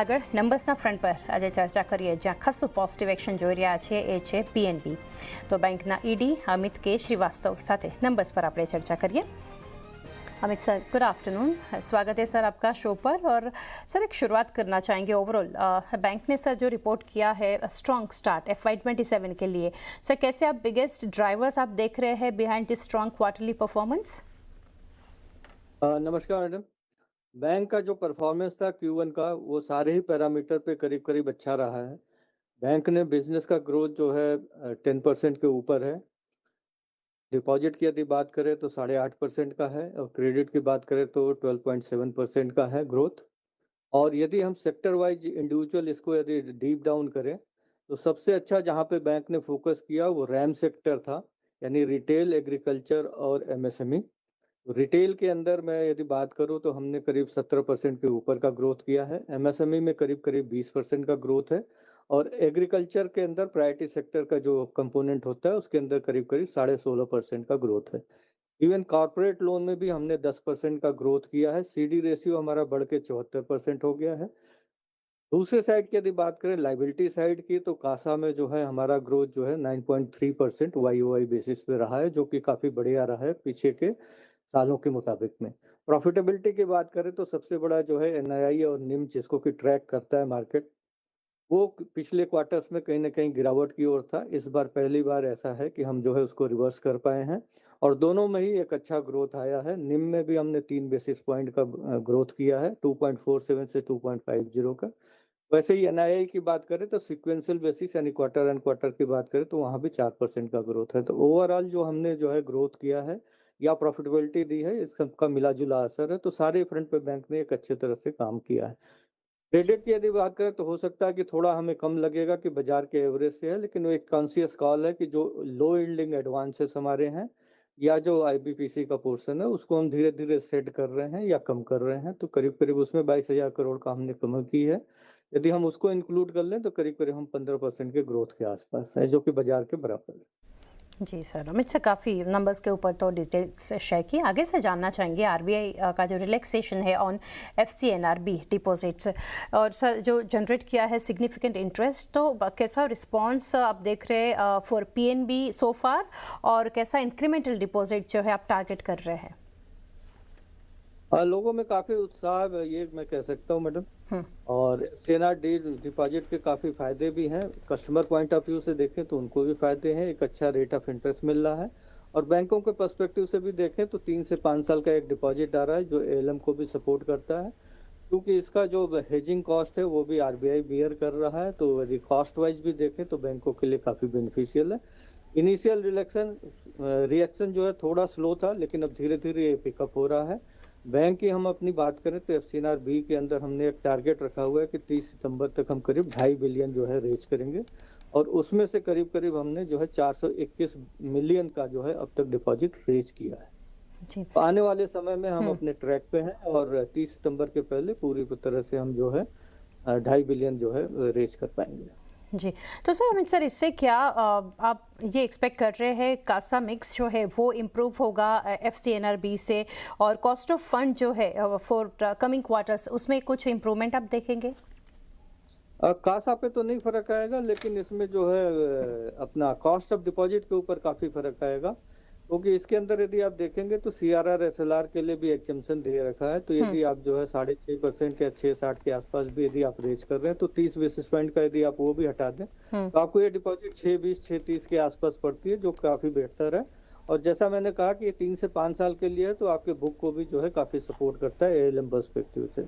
આગળ નંબર્સના ફ્રન્ટ પર આજે ચર્ચા કરીએ જ્યાં ખાસું પોઝિટિવ એક્શન જોઈ રહ્યા છે એ છે પીએનબી. તો બેંકના ઈડી અમિત કે શ્રીવાસ્તવ સાથે નંબર્સ पर આપણે चर्चा करिए. अमित सर, गुड आफ्टरनून, स्वागत है सर आपका शो पर. और सर एक शुरुआत करना चाहेंगे ओवरऑल बैंक ने सर जो रिपोर्ट किया है स्ट्रॉन्ग स्टार्ट FY27 के लिए, सर कैसे आप बिगेस्ट ड्राइवर्स आप देख रहे हैं behind this strong quarterly performance? नमस्कार मैडम। बैंक का जो परफॉर्मेंस था Q1 का, वो सारे ही पैरामीटर पे करीब करीब अच्छा रहा है। बैंक ने बिजनेस का ग्रोथ जो है 10% के ऊपर है। डिपॉजिट की यदि बात करें तो 8.5% का है और क्रेडिट की बात करें तो 12.7% का है ग्रोथ। और यदि हम सेक्टर वाइज इंडिविजुअल इसको यदि डीप डाउन करें तो सबसे अच्छा जहाँ पे बैंक ने फोकस किया वो रैम सेक्टर था, यानी रिटेल, एग्रीकल्चर और MSME। रिटेल के अंदर मैं यदि बात करूं तो हमने करीब 17% के ऊपर का ग्रोथ किया है। MSME में करीब करीब 20% का ग्रोथ है और एग्रीकल्चर के अंदर प्रायोरिटी सेक्टर का जो कंपोनेंट होता है उसके अंदर करीब करीब 16.5% का ग्रोथ है। इवन कॉर्पोरेट लोन में भी हमने 10% का ग्रोथ किया है। CD रेशियो हमारा बढ़ के 74% हो गया है। दूसरे साइड की यदि बात करें लाइबिलिटी साइड की, तो कासा में जो है हमारा ग्रोथ जो है 9.3% YOY बेसिस पे रहा है, जो कि काफ़ी बढ़िया रहा है पीछे के सालों के मुताबिक में। प्रॉफिटेबिलिटी की बात करें तो सबसे बड़ा जो है NII और निम जिसको कि ट्रैक करता है मार्केट, वो पिछले क्वार्टर्स में कहीं न कहीं गिरावट की ओर था। इस बार पहली बार ऐसा है कि हम जो है उसको रिवर्स कर पाए हैं और दोनों में ही एक अच्छा ग्रोथ आया है। निम में भी हमने 3 बेसिस पॉइंट का ग्रोथ किया है, 2.47 से 2.50 का। वैसे ही NII की बात करें तो सीक्वेंशियल बेसिस यानी क्वार्टर एंड क्वार्टर की बात करें तो वहाँ भी 4% का ग्रोथ है। तो ओवरऑल जो हमने जो है ग्रोथ किया है या प्रॉफिटेबिलिटी दी है, इस सबका मिला-जुला असर है। तो सारे फ्रंट पे बैंक ने एक अच्छे तरह से काम किया है। क्रेडिट की यदि बात करें तो हो सकता है कि थोड़ा हमें कम लगेगा कि बाजार के एवरेज से है, लेकिन वो एक कॉन्शियस कॉल है कि जो लो यील्डिंग एडवांसेस हमारे हैं या जो IBPC का पोर्शन है उसको हम धीरे-धीरे सेट कर रहे हैं या कम कर रहे हैं। तो करीब-करीब उसमें 22,000 करोड़ का हमने कमी की है। यदि हम उसको इंक्लूड कर लें तो करीब-करीब हम 15% के ग्रोथ के आसपास है, जो कि बाजार के बराबर है। जी सर, अमित से काफ़ी नंबर्स के ऊपर तो डिटेल्स शेयर की. आगे से जानना चाहेंगे RBI का जो रिलैक्सेशन है ऑन FCNRB डिपॉजिट्स, और सर जो जनरेट किया है सिग्निफिकेंट इंटरेस्ट, तो कैसा रिस्पांस आप देख रहे हैं फॉर PNB सो फार, और कैसा इंक्रीमेंटल डिपॉजिट जो है आप टारगेट कर रहे हैं? लोगों में काफ़ी उत्साह है, ये मैं कह सकता हूँ मैडम। और FCNRB डिपॉजिट के काफ़ी फायदे भी हैं। कस्टमर पॉइंट ऑफ व्यू से देखें तो उनको भी फायदे हैं, एक अच्छा रेट ऑफ इंटरेस्ट मिल रहा है। और बैंकों के पर्सपेक्टिव से भी देखें तो 3 से 5 साल का एक डिपॉजिट आ रहा है जो ALM को भी सपोर्ट करता है, क्योंकि इसका जो हेजिंग कॉस्ट है वो भी RBI बियर कर रहा है। तो यदि कॉस्ट वाइज भी देखें तो बैंकों के लिए काफ़ी बेनिफिशियल है। इनिशियल रिएक्शन जो है थोड़ा स्लो था, लेकिन अब धीरे धीरे ये पिकअप हो रहा है। बैंक की हम अपनी बात करें तो FCNRB के अंदर हमने एक टारगेट रखा हुआ है कि 30 सितंबर तक हम करीब 2.5 बिलियन जो है रेज करेंगे और उसमें से करीब करीब हमने जो है 421 मिलियन का जो है अब तक डिपॉजिट रेज किया है। जी. तो आने वाले समय में हम अपने ट्रैक पे हैं और 30 सितंबर के पहले पूरी तरह से हम जो है 2.5 बिलियन जो है रेज कर पाएंगे। जी, तो सर अमित सर, इससे क्या आप ये एक्सपेक्ट कर रहे हैं कासा मिक्स जो है वो इम्प्रूव होगा FCNRB से, और कॉस्ट ऑफ फंड जो है फॉर कमिंग क्वार्टर्स उसमें कुछ इम्प्रूवमेंट आप देखेंगे? कासा पे तो नहीं फर्क आएगा, लेकिन इसमें जो है अपना कॉस्ट ऑफ डिपॉजिट के ऊपर काफ़ी फर्क आएगा, क्योंकि इसके अंदर यदि आप देखेंगे तो CRR SLR के लिए भी एग्जम्पशन दे रखा है। तो यदि आप जो है 6.5% या 6.60 के आसपास भी यदि आप रेज कर रहे हैं तो 30 बेसिस पॉइंट का यदि आप वो भी हटा दें तो आपको ये डिपॉजिट 6.20 6.30 के आसपास पड़ती है, जो काफ़ी बेहतर है। और जैसा मैंने कहा कि ये 3 से 5 साल के लिए है, तो आपके बुक को भी जो है काफ़ी सपोर्ट करता है ALM पर्सपेक्टिव से।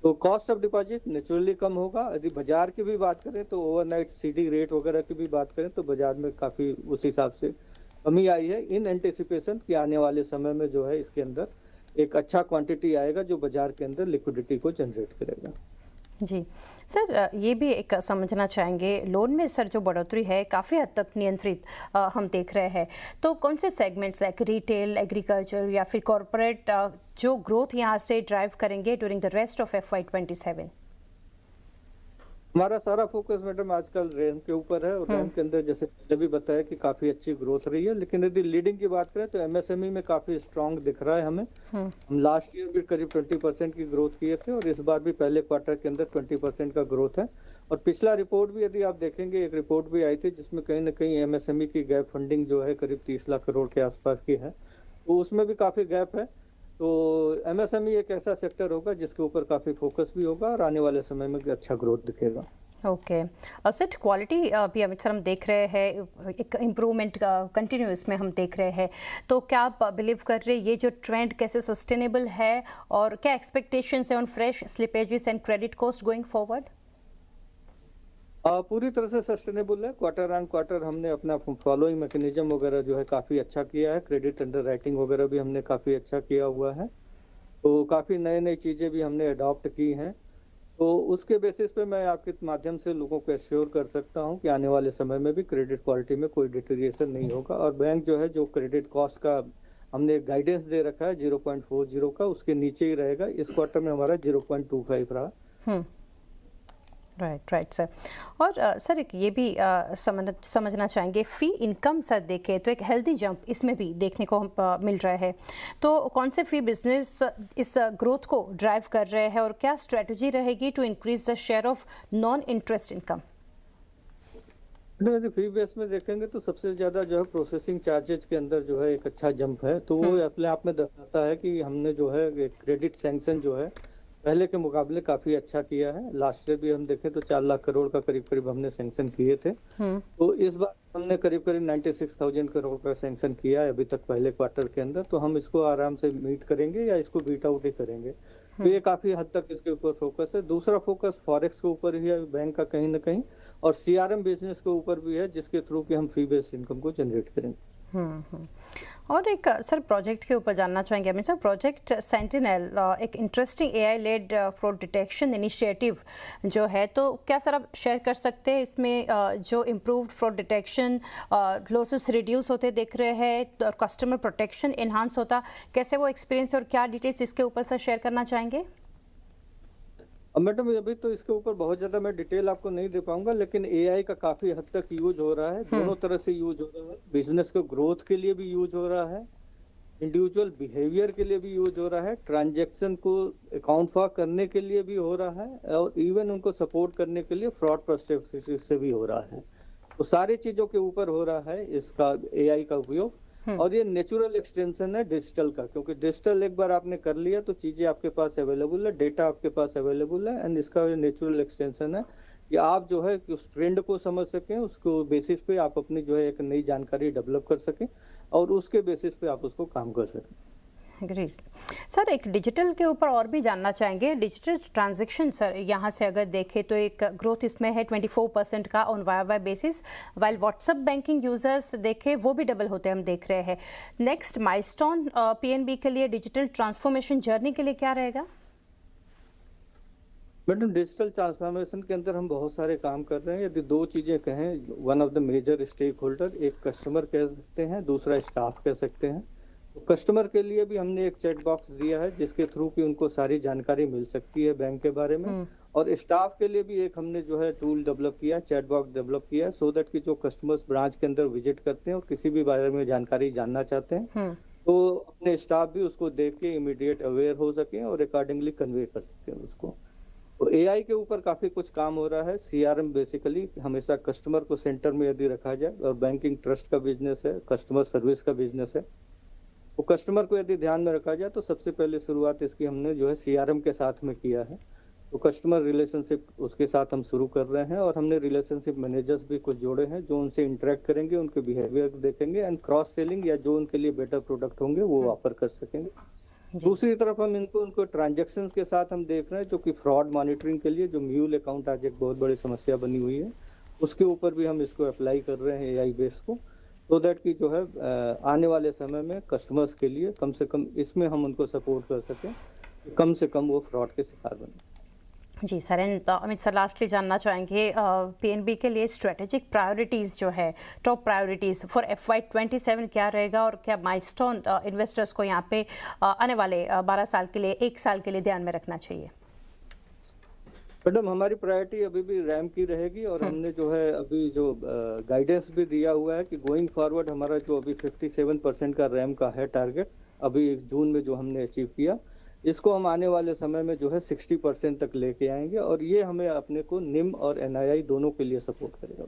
तो कॉस्ट ऑफ डिपॉजिट नेचुरली कम होगा। यदि बाजार की भी बात करें तो ओवरनाइट CD रेट वगैरह की भी बात करें तो बाजार में काफ़ी उस हिसाब से कमी आई है, इन एंटिसिपेशन कि आने वाले समय में जो है इसके अंदर एक अच्छा क्वांटिटी आएगा जो बाजार के अंदर लिक्विडिटी को जनरेट करेगा। जी सर, ये भी एक समझना चाहेंगे, लोन में सर जो बढ़ोतरी है काफ़ी हद तक नियंत्रित हम देख रहे हैं, तो कौन से सेगमेंट्स लाइक रिटेल, एग्रीकल्चर या फिर कॉरपोरेट जो ग्रोथ यहाँ से ड्राइव करेंगे during the rest of FY27? हमारा सारा फोकस मैडम आजकल रैंक के ऊपर है और रैंक के अंदर जैसे पहले भी बताया कि काफी अच्छी ग्रोथ रही है, लेकिन यदि लीडिंग की बात करें तो एमएसएमई में काफी स्ट्रांग दिख रहा है हमें। हम लास्ट ईयर भी करीब 20% की ग्रोथ किए थे और इस बार भी पहले क्वार्टर के अंदर 20% का ग्रोथ है। और पिछला रिपोर्ट भी यदि आप देखेंगे, एक रिपोर्ट भी आई थी जिसमें कहीं ना कहीं एमएसएमई की गैप फंडिंग जो है करीब 30 लाख करोड़ के आसपास की है, तो उसमें भी काफी गैप है। तो एमएसएमई एक ऐसा सेक्टर होगा जिसके ऊपर काफी फोकस भी होगा और आने वाले समय में भी अच्छा ग्रोथ दिखेगा। ओके, असेट क्वालिटी भी अमित सर हम देख रहे हैं एक इम्प्रूवमेंट कंटिन्यू इसमें हम देख रहे हैं, तो क्या आप बिलीव कर रहे हैं ये जो ट्रेंड कैसे सस्टेनेबल है और क्या एक्सपेक्टेशंस है on fresh slippages and credit cost going forward? पूरी तरह से सस्टेनेबल है। क्वार्टर ऑन क्वार्टर हमने अपना फॉलोइंग मैकेनिज्म वगैरह जो है काफी अच्छा किया है, क्रेडिट अंडर राइटिंग वगैरह भी हमने काफी अच्छा किया हुआ है, तो काफी नई नई चीजें भी हमने अडॉप्ट की हैं। तो उसके बेसिस पे मैं आपके माध्यम से लोगों को एश्योर कर सकता हूं कि आने वाले समय में भी क्रेडिट क्वालिटी में कोई डिटेरिएशन नहीं होगा। और बैंक जो है, जो क्रेडिट कॉस्ट का हमने गाइडेंस दे रखा है 0.40 का, उसके नीचे ही रहेगा। इस क्वार्टर में हमारा 0.25 रहा। Right sir. और सर एक ये भी समझना चाहेंगे, फ़ी इनकम सर देखें तो एक हेल्दी जंप इसमें भी देखने को मिल रहा है, तो कौन से फ़ी बिजनेस इस ग्रोथ को ड्राइव कर रहे हैं और क्या स्ट्रेटजी रहेगी to increase the share of non interest income? यदि फी बेस में देखेंगे तो सबसे ज्यादा जो है प्रोसेसिंग चार्जेज के अंदर जो है एक अच्छा जंप है, तो वो अपने आप में दर्शाता है कि हमने जो है क्रेडिट सैंक्शन जो है पहले के मुकाबले काफी अच्छा किया है। लास्ट ईयर भी हम देखें तो 4 लाख करोड़ का करीब करीब हमने सैंक्शन किए थे, तो इस बार हमने करीब करीब 96,000 करोड़ का सैंक्शन किया है अभी तक पहले क्वार्टर के अंदर। तो हम इसको आराम से मीट करेंगे या इसको बीट आउट ही करेंगे, तो ये काफी हद तक इसके ऊपर फोकस है। दूसरा फोकस फॉरेक्स के ऊपर ही है बैंक का कहीं ना कहीं, और सीआरएम बिजनेस के ऊपर भी है जिसके थ्रू कि हम फी बेस्ड इनकम को जनरेट करेंगे। और एक सर प्रोजेक्ट के ऊपर जानना चाहेंगे अमित सर, प्रोजेक्ट सेंटिनल एक interesting AI led fraud detection initiative जो है, तो क्या सर आप शेयर कर सकते हैं इसमें जो improved fraud detection, losses reduce होते देख रहे हैं और कस्टमर प्रोटेक्शन इन्हांस होता, कैसे वो एक्सपीरियंस और क्या डिटेल्स इसके ऊपर सर शेयर करना चाहेंगे? अब मैडम अभी तो इसके ऊपर बहुत ज्यादा मैं डिटेल आपको नहीं दे पाऊंगा, लेकिन एआई का काफी हद तक यूज हो रहा है, दोनों तरह से यूज हो रहा है। बिजनेस के ग्रोथ के लिए भी यूज हो रहा है, इंडिविजुअल बिहेवियर के लिए भी यूज हो रहा है, ट्रांजैक्शन को अकाउंट फॉर करने के लिए भी हो रहा है, और इवन उनको सपोर्ट करने के लिए फ्रॉड पर्सपेक्टिव से भी हो रहा है। तो सारी चीजों के ऊपर हो रहा है इसका एआई का उपयोग। और ये नेचुरल एक्सटेंशन है डिजिटल का, क्योंकि डिजिटल एक बार आपने कर लिया तो चीजें आपके पास अवेलेबल है, डेटा आपके पास अवेलेबल है, एंड इसका नेचुरल एक्सटेंशन है कि आप जो है उस ट्रेंड को समझ सकें, उसको बेसिस पे आप अपनी जो है एक नई जानकारी डेवलप कर सकें और उसके बेसिस पे आप उसको काम कर सकें। ग्रेट सर, एक डिजिटल के ऊपर और भी जानना चाहेंगे। डिजिटल ट्रांजैक्शन सर यहाँ से अगर देखें तो एक ग्रोथ इसमें है 24% का on Y basis, while WhatsApp banking users देखें वो भी डबल होते हम देख रहे हैं। नेक्स्ट माइलस्टोन पीएनबी के लिए डिजिटल ट्रांसफॉर्मेशन जर्नी के लिए क्या रहेगा? मैडम डिजिटल ट्रांसफॉर्मेशन के अंदर हम बहुत सारे काम कर रहे हैं। यदि दो चीजें कहें, one of the major stakeholder, एक कस्टमर कह सकते हैं, दूसरा स्टाफ कह सकते हैं। तो कस्टमर के लिए भी हमने एक चैट बॉक्स दिया है जिसके थ्रू कि उनको सारी जानकारी मिल सकती है बैंक के बारे में, और स्टाफ के लिए भी एक हमने जो है टूल डेवलप किया, चैट बॉक्स डेवलप किया, सो दैट कि जो कस्टमर्स ब्रांच के अंदर विजिट करते हैं और किसी भी बारे में जानकारी जानना चाहते हैं तो अपने स्टाफ भी उसको देख के इमीडिएट अवेयर हो सके और अकॉर्डिंगली कन्वे कर सके उसको। तो एआई के ऊपर काफी कुछ काम हो रहा है। सीआरएम बेसिकली हमेशा कस्टमर को सेंटर में यदि रखा जाए, और बैंकिंग ट्रस्ट का बिजनेस है, कस्टमर सर्विस का बिजनेस है, तो कस्टमर को यदि ध्यान में रखा जाए तो सबसे पहले शुरुआत इसकी हमने जो है सीआरएम के साथ में किया है। तो कस्टमर रिलेशनशिप उसके साथ हम शुरू कर रहे हैं, और हमने रिलेशनशिप मैनेजर्स भी कुछ जोड़े हैं जो उनसे इंटरेक्ट करेंगे, उनके बिहेवियर देखेंगे एंड क्रॉस सेलिंग या जो उनके लिए बेटर प्रोडक्ट होंगे वो ऑफर कर सकेंगे। दूसरी तरफ हम उनको ट्रांजैक्शंस के साथ हम देख रहे हैं, जो कि फ्रॉड मॉनिटरिंग के लिए जो म्यूल अकाउंट आज एक बहुत बड़ी समस्या बनी हुई है, उसके ऊपर भी हम इसको अप्लाई कर रहे हैं एआई बेस को, तो दैट कि जो है आने वाले समय में कस्टमर्स के लिए कम से कम इसमें हम उनको सपोर्ट कर सकें, कम से कम वो फ्रॉड के शिकार बने। जी sir, and Amit sir lastly जानना चाहेंगे पीएनबी के लिए स्ट्रेटेजिक प्रायोरिटीज़ जो है, टॉप प्रायोरिटीज़ फॉर FY27 क्या रहेगा, और क्या माइलस्टोन इन्वेस्टर्स को यहाँ पे आने वाले 12 साल के लिए, 1 साल के लिए ध्यान में रखना चाहिए? मैडम हमारी प्रायोरिटी अभी भी रैम की रहेगी और हमने जो है अभी जो गाइडेंस भी दिया हुआ है कि गोइंग फॉरवर्ड हमारा जो अभी 57% का रैम का है टारगेट, अभी जून में जो हमने अचीव किया, इसको हम आने वाले समय में जो है 60% तक लेके आएंगे और ये हमें अपने को निम और एनआईआई दोनों के लिए सपोर्ट करेगा।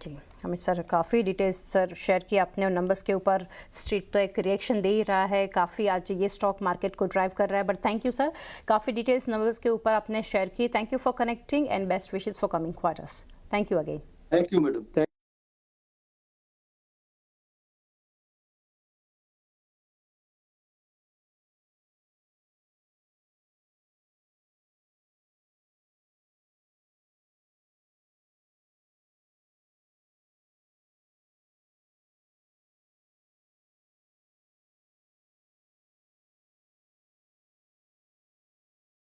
जी अमित सर, काफ़ी डिटेल्स सर शेयर किया आपने और नंबर्स के ऊपर स्ट्रीट तो एक रिएक्शन दे ही रहा है, काफ़ी आज ये स्टॉक मार्केट को ड्राइव कर रहा है। बट थैंक यू सर, काफ़ी डिटेल्स नंबर्स के ऊपर आपने शेयर की। Thank you for connecting and best wishes for coming quarters. Thank you again. Thank you madam.